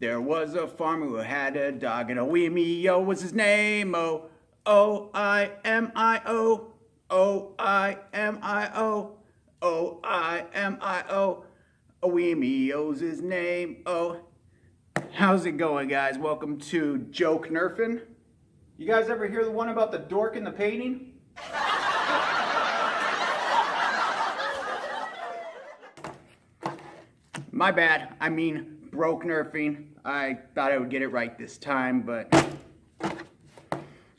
There was a farmer who had a dog, and Oimio was his name. Oh, O-I-M-I-O, O-I-M-I-O, O-I-M-I-O. Oimio's his name. Oh, how's it going, guys? Welcome to Joke Nerfing. You guys ever hear the one about the dork in the painting? My bad. I mean, broke nerfing. I thought I would get it right this time, but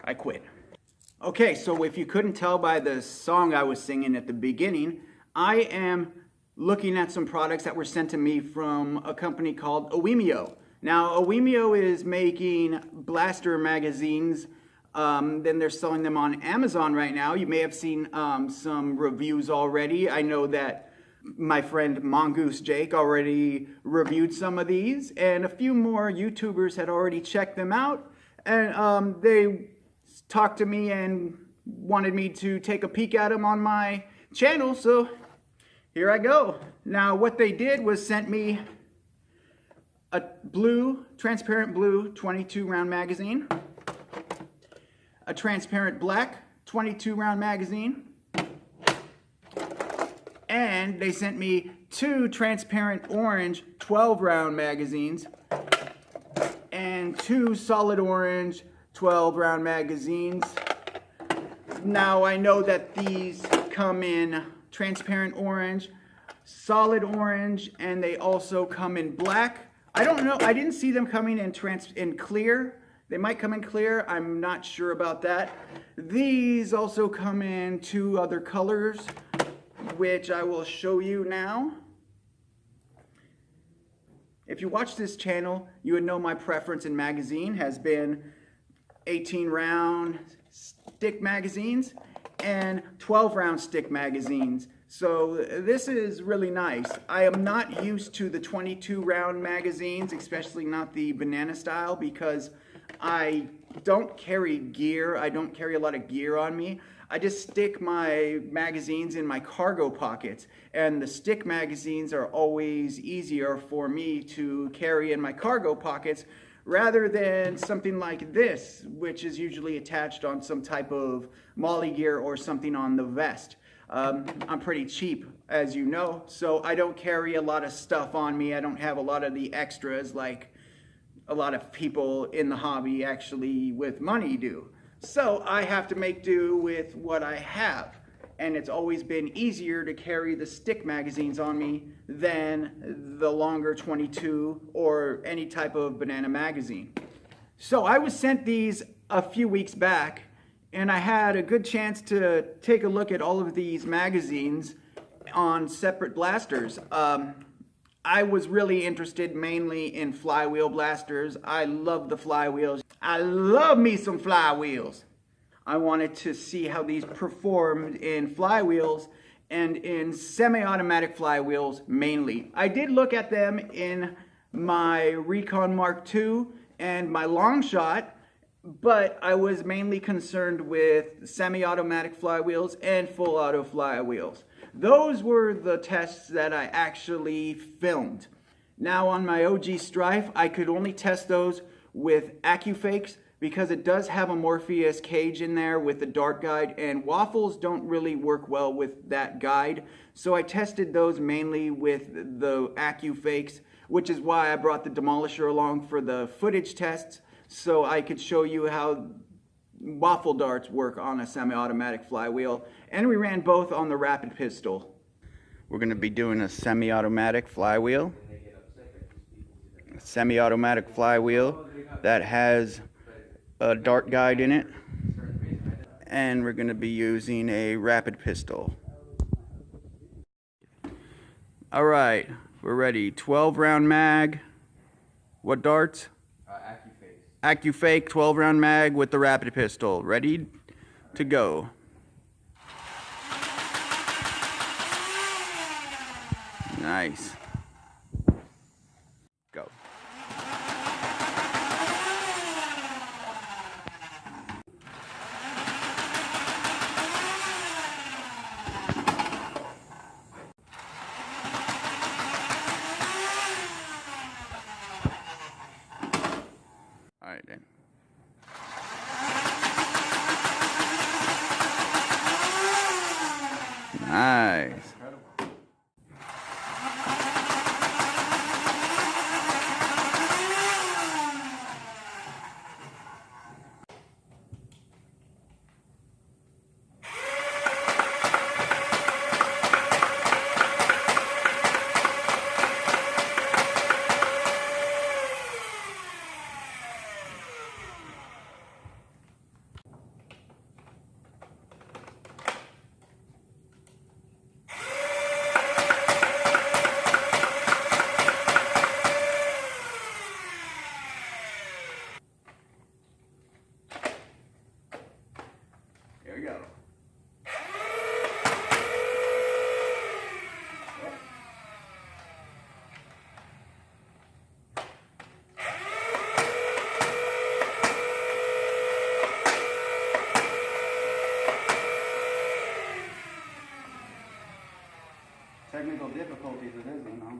I quit. Okay, so if you couldn't tell by the song I was singing at the beginning, I am looking at some products that were sent to me from a company called Oimio. Now, Oimio is making blaster magazines. Then they're selling them on Amazon right now. You may have seen some reviews already. I know that my friend Mongoose Jake already reviewed some of these, and a few more YouTubers had already checked them out, and they talked to me and wanted me to take a peek at them on my channel, so here I go. Now what they did was sent me a transparent blue 22 round magazine, a transparent black 22 round magazine, and they sent me two transparent orange 12 round magazines and two solid orange 12 round magazines. Now I know that these come in transparent orange, solid orange, and they also come in black. I don't know, I didn't see them coming in clear. They might come in clear, I'm not sure about that. These also come in two other colors, which I will show you now. If you watch this channel, you would know my preference in magazine has been 18 round stick magazines and 12 round stick magazines. So this is really nice. I am not used to the 22 round magazines, especially not the banana style, because I don't carry gear. I don't carry a lot of gear on me. I just stick my magazines in my cargo pockets, and the stick magazines are always easier for me to carry in my cargo pockets rather than something like this, which is usually attached on some type of molly gear or something on the vest. I'm pretty cheap, as you know, so I don't carry a lot of stuff on me. I don't have a lot of the extras like a lot of people in the hobby actually with money do. So I have to make do with what I have, and it's always been easier to carry the stick magazines on me than the longer 22 or any type of banana magazine. So I was sent these a few weeks back, and I had a good chance to take a look at all of these magazines on separate blasters. I was really interested mainly in flywheel blasters. I love the flywheels. I love me some flywheels. I wanted to see how these performed in flywheels and in semi-automatic flywheels mainly. I did look at them in my Recon Mark II and my Longshot, but I was mainly concerned with semi-automatic flywheels and full auto flywheels. Those were the tests that I actually filmed. Now on my OG Strife, I could only test those with AccuFakes because it does have a Morpheus cage in there with the dart guide, and waffles don't really work well with that guide. So I tested those mainly with the AccuFakes, which is why I brought the Demolisher along for the footage tests, so I could show you how waffle darts work on a semi-automatic flywheel, and we ran both on the rapid pistol. We're going to be doing a semi-automatic flywheel. Semi-automatic flywheel that has a dart guide in it, and we're going to be using a rapid pistol. Alright, we're ready. 12 round mag. What darts? AccuFake 12 round mag with the rapid pistol. Ready to go. Nice. Go. we go. Technical difficulties it is, you know.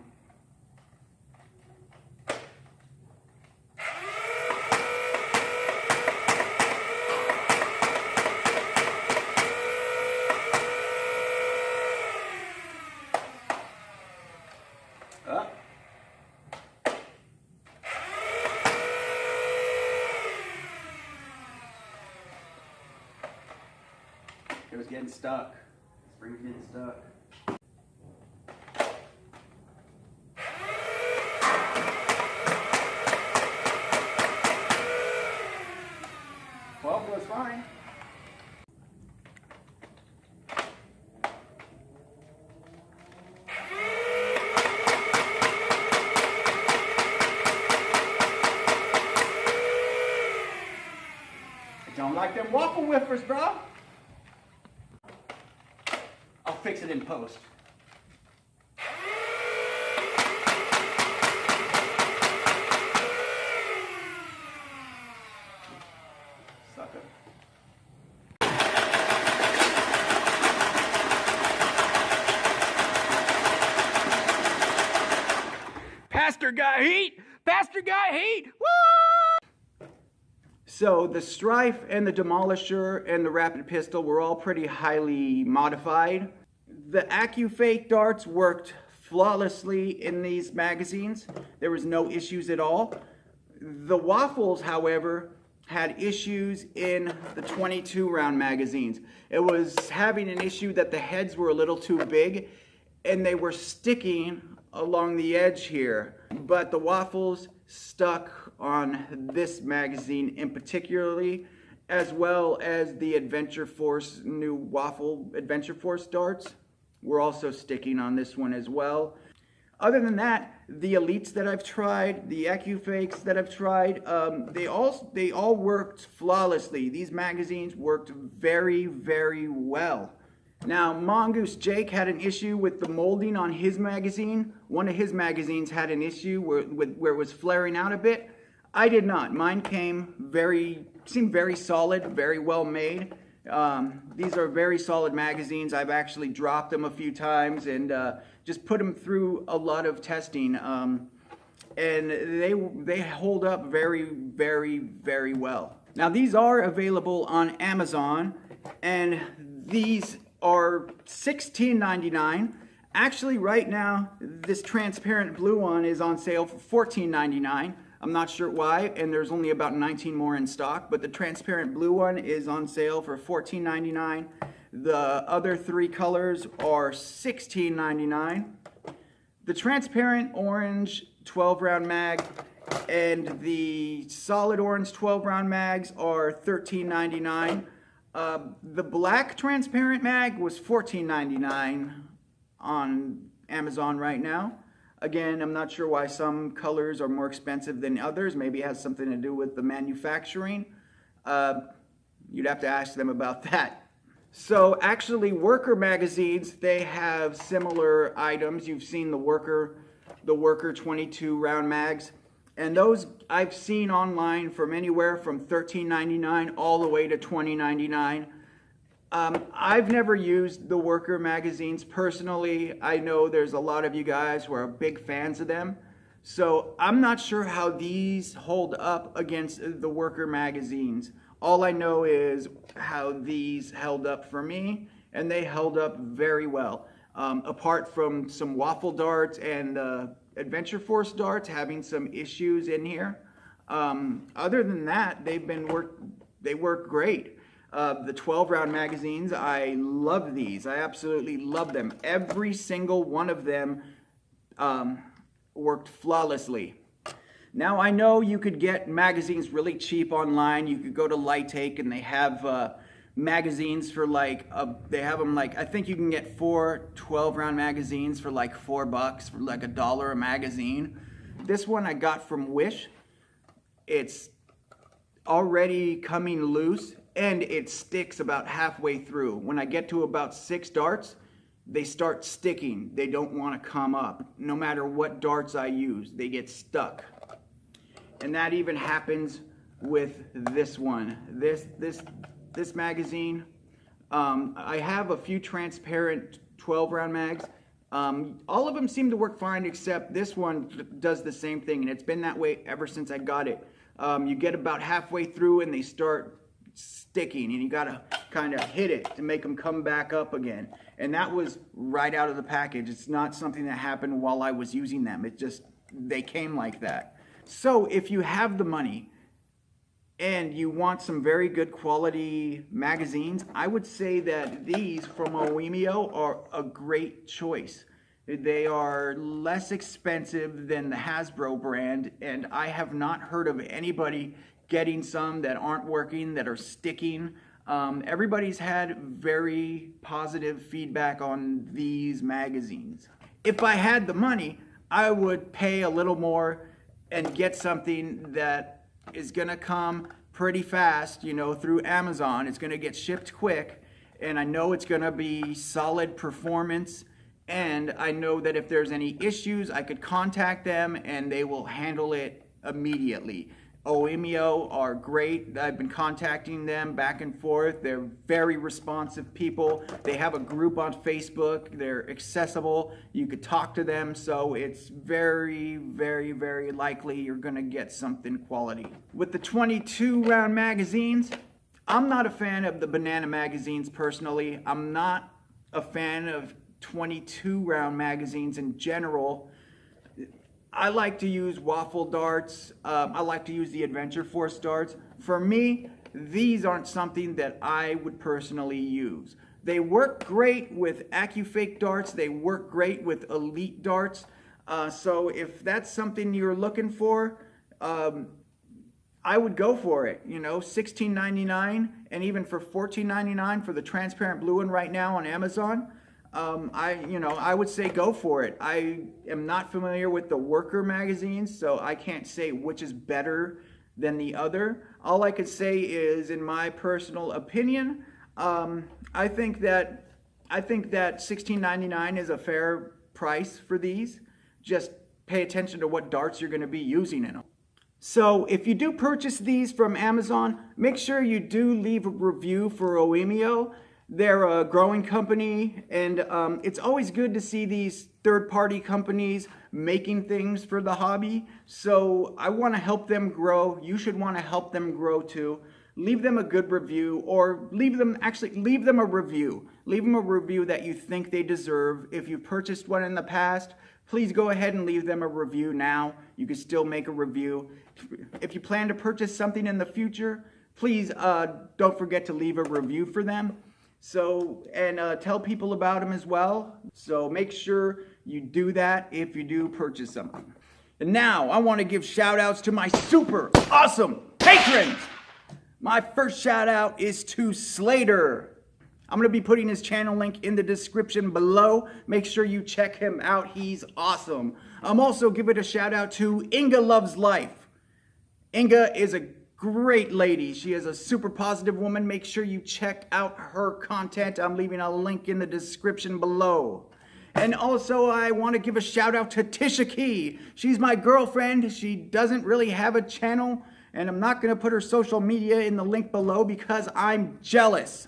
Up. It was getting stuck. The spring was getting stuck. Well, it was fine. I don't like them waffle whiffers, bro. I'll fix it in post. Sucker. Pastor got heat! Pastor got heat! Woo! So the Strife and the Demolisher and the Rapid Pistol were all pretty highly modified. The AccuFake darts worked flawlessly in these magazines. There was no issues at all. The Waffles, however, had issues in the 22 round magazines. It was having an issue that the heads were a little too big and they were sticking along the edge here. But the Waffles stuck on this magazine in particularly, as well as the Adventure Force, new Waffle Adventure Force darts were also sticking on this one as well. Other than that, the Elites that I've tried, the AccuFakes that I've tried, they all worked flawlessly. These magazines worked very, very well. Now, Mongoose Jake had an issue with the molding on his magazine. One of his magazines had an issue where it was flaring out a bit. I did not. Mine seemed very solid, very well made. These are very solid magazines. I've actually dropped them a few times and just put them through a lot of testing. And they hold up very, very, very well. Now, these are available on Amazon, and these are $16.99. Actually, right now, this transparent blue one is on sale for $14.99. I'm not sure why, and there's only about 19 more in stock, but the transparent blue one is on sale for $14.99. The other three colors are $16.99. The transparent orange 12-round mag and the solid orange 12-round mags are $13.99. The black transparent mag was $14.99 on Amazon right now. Again, I'm not sure why some colors are more expensive than others. Maybe it has something to do with the manufacturing. You'd have to ask them about that. So actually, Worker magazines, they have similar items. You've seen the Worker 22 round mags. And those I've seen online from anywhere from $13.99 all the way to $20.99. I've never used the Worker magazines personally. I know there's a lot of you guys who are big fans of them. So I'm not sure how these hold up against the Worker magazines. All I know is how these held up for me, and they held up very well. Apart from some Waffle darts and Adventure Force darts having some issues in here. Other than that, they work great. The 12-round magazines, I love these. I absolutely love them. Every single one of them worked flawlessly. Now, I know you could get magazines really cheap online. You could go to Lightake and they have magazines for they have them I think you can get 4 12-round magazines for like $4, for like $1 a magazine. This one I got from Wish. It's already coming loose, and it sticks about halfway through. When I get to about 6 darts, they start sticking. They don't want to come up. No matter what darts I use, they get stuck. And that even happens with this one. This magazine. I have a few transparent 12-round mags. All of them seem to work fine, except this one does the same thing, and it's been that way ever since I got it. You get about halfway through and they start sticking, and you gotta kind of hit it to make them come back up again. And that was right out of the package. It's not something that happened while I was using them. It just, they came like that. So if you have the money and you want some very good quality magazines, I would say that these from Oimio are a great choice. They are less expensive than the Hasbro brand, and I have not heard of anybody getting some that aren't working, that are sticking. Everybody's had very positive feedback on these magazines. If I had the money, I would pay a little more and get something that is gonna come pretty fast, you know, through Amazon. It's gonna get shipped quick, and I know it's gonna be solid performance, and I know that if there's any issues, I could contact them and they will handle it immediately. Oimio are great. I've been contacting them back and forth. They're very responsive people. They have a group on Facebook. They're accessible. You could talk to them, so it's very, very, very likely you're gonna get something quality. With the 22-round magazines, I'm not a fan of the banana magazines personally. I'm not a fan of 22-round magazines in general. I like to use waffle darts. I like to use the Adventure Force darts. For me, these aren't something that I would personally use. They work great with AccuFake darts. They work great with Elite darts. So if that's something you're looking for, I would go for it. You know, $16.99, and even for $14.99 for the transparent blue one right now on Amazon. I would say go for it. I am not familiar with the worker magazines, so I can't say which is better than the other. All I could say is, in my personal opinion, I think that $16.99 is a fair price for these. Just pay attention to what darts you're going to be using in them. So if you do purchase these from Amazon, make sure you do leave a review for Oimio. They're a growing company, and it's always good to see these third-party companies making things for the hobby. So I want to help them grow. You should want to help them grow too. Leave them a good review, or leave them a review. Leave them a review that you think they deserve. If you purchased one in the past, please go ahead and leave them a review now. You can still make a review. If you plan to purchase something in the future, please don't forget to leave a review for them. So, and tell people about them as well. So make sure you do that if you do purchase something. And now I want to give shout outs to my super awesome patrons. My first shout out is to Slaedur. I'm going to be putting his channel link in the description below. Make sure you check him out. He's awesome. I'm also giving a shout out to Inga Loves Life. Inga is a great lady. She is a super positive woman. Make sure you check out her content. I'm leaving a link in the description below. And also I want to give a shout out to Tisha Kee. She's my girlfriend. She doesn't really have a channel, and I'm not going to put her social media in the link below because I'm jealous.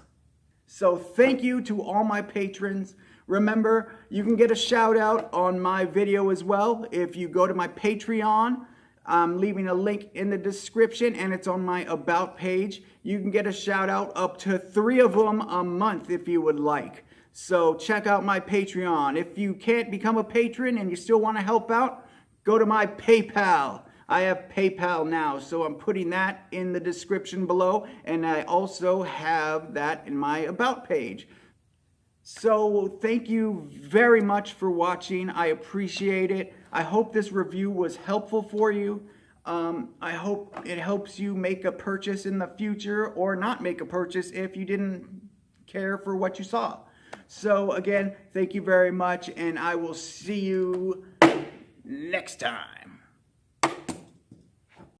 So thank you to all my patrons. Remember, you can get a shout out on my video as well if you go to my Patreon. I'm leaving a link in the description, and it's on my About page. You can get a shout out up to 3 of them a month if you would like. So check out my Patreon. If you can't become a patron and you still want to help out, go to my PayPal. I have PayPal now, so I'm putting that in the description below, and I also have that in my About page. So thank you very much for watching. I appreciate it. I hope this review was helpful for you. I hope it helps you make a purchase in the future, or not make a purchase if you didn't care for what you saw. So again, thank you very much, and I will see you next time.